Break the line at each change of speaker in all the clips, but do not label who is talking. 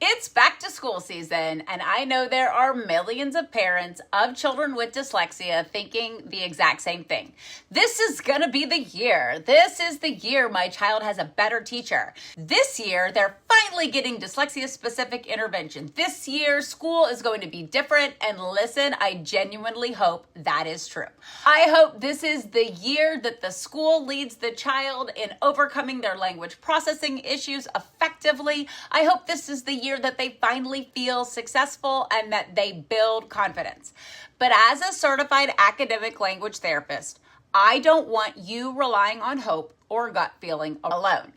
It's back to school season, and I know there are millions of parents of children with dyslexia thinking the exact same thing. This is going to be the year. This is the year my child has a better teacher. This year, they're finally getting dyslexia-specific intervention. This year, school is going to be different, and listen, I genuinely hope that is true. I hope this is the year that the school leads the child in overcoming their language processing issues effectively. I hope this is the year that they finally feel successful and that they build confidence. But as a certified academic language therapist, I don't want you relying on hope or gut feeling alone.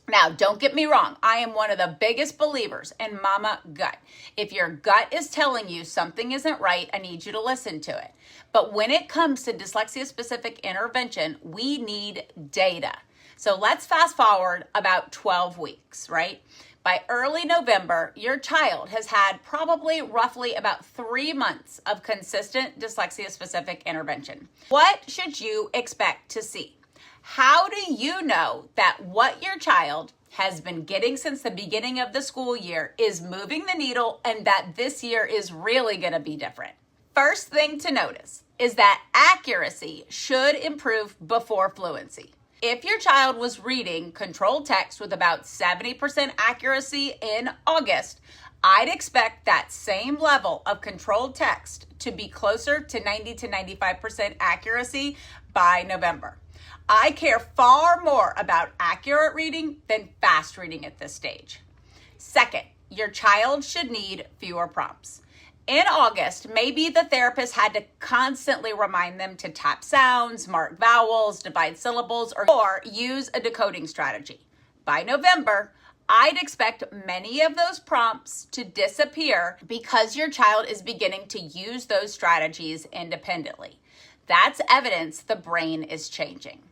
Now, don't get me wrong. I am one of the biggest believers in mama gut. If your gut is telling you something isn't right, I need you to listen to it. But when it comes to dyslexia-specific intervention, we need data. So let's fast forward about 12 weeks, right? By early November, your child has had probably roughly about 3 months of consistent dyslexia-specific intervention. What should you expect to see? How do you know that what your child has been getting since the beginning of the school year is moving the needle and that this year is really going to be different? First thing to notice is that accuracy should improve before fluency. If your child was reading controlled text with about 70% accuracy in August, I'd expect that same level of controlled text to be closer to 90 to 95% accuracy by November. I care far more about accurate reading than fast reading at this stage. Second, your child should need fewer prompts. In August, maybe the therapist had to constantly remind them to tap sounds, mark vowels, divide syllables, or use a decoding strategy. By November, I'd expect many of those prompts to disappear because your child is beginning to use those strategies independently. That's evidence the brain is changing.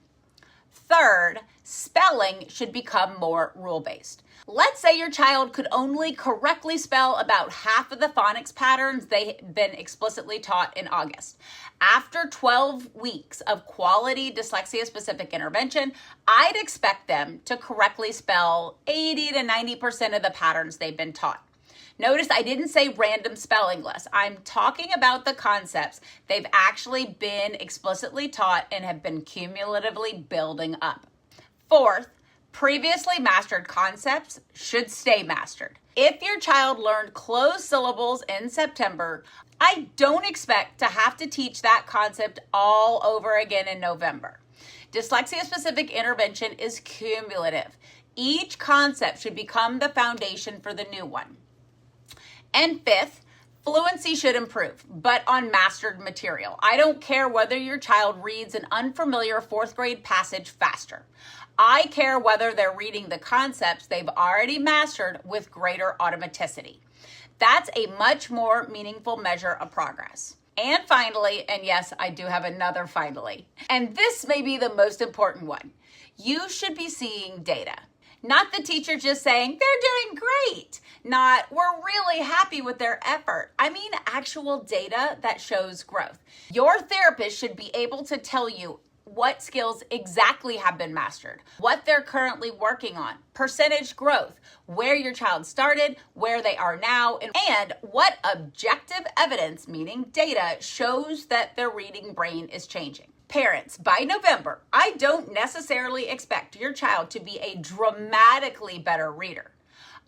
Third, spelling should become more rule-based. Let's say your child could only correctly spell about half of the phonics patterns they've been explicitly taught in August. After 12 weeks of quality dyslexia-specific intervention, I'd expect them to correctly spell 80 to 90% of the patterns they've been taught. Notice I didn't say random spelling lists. I'm talking about the concepts they've actually been explicitly taught and have been cumulatively building up. Fourth, previously mastered concepts should stay mastered. If your child learned closed syllables in September, I don't expect to have to teach that concept all over again in November. Dyslexia-specific intervention is cumulative. Each concept should become the foundation for the new one. And fifth, fluency should improve, but on mastered material. I don't care whether your child reads an unfamiliar fourth grade passage faster. I care whether they're reading the concepts they've already mastered with greater automaticity. That's a much more meaningful measure of progress. And finally, and yes, I do have another finally, and this may be the most important one, you should be seeing data. Not the teacher just saying, they're doing great. Not, we're really happy with their effort. I mean actual data that shows growth. Your therapist should be able to tell you what skills exactly have been mastered, what they're currently working on, percentage growth, where your child started, where they are now, and what objective evidence, meaning data, shows that their reading brain is changing. Parents, by November, I don't necessarily expect your child to be a dramatically better reader.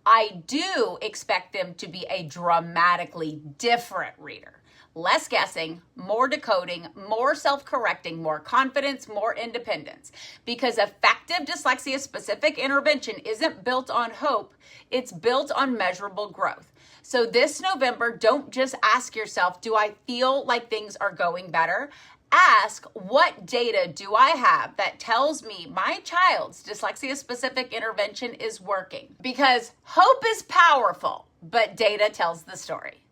I do expect them to be a dramatically different reader. Less guessing, more decoding, more self-correcting, more confidence, more independence. Because effective dyslexia-specific intervention isn't built on hope, it's built on measurable growth. So this November, don't just ask yourself, do I feel like things are going better? Ask, what data do I have that tells me my child's dyslexia-specific intervention is working? Because hope is powerful, but data tells the story.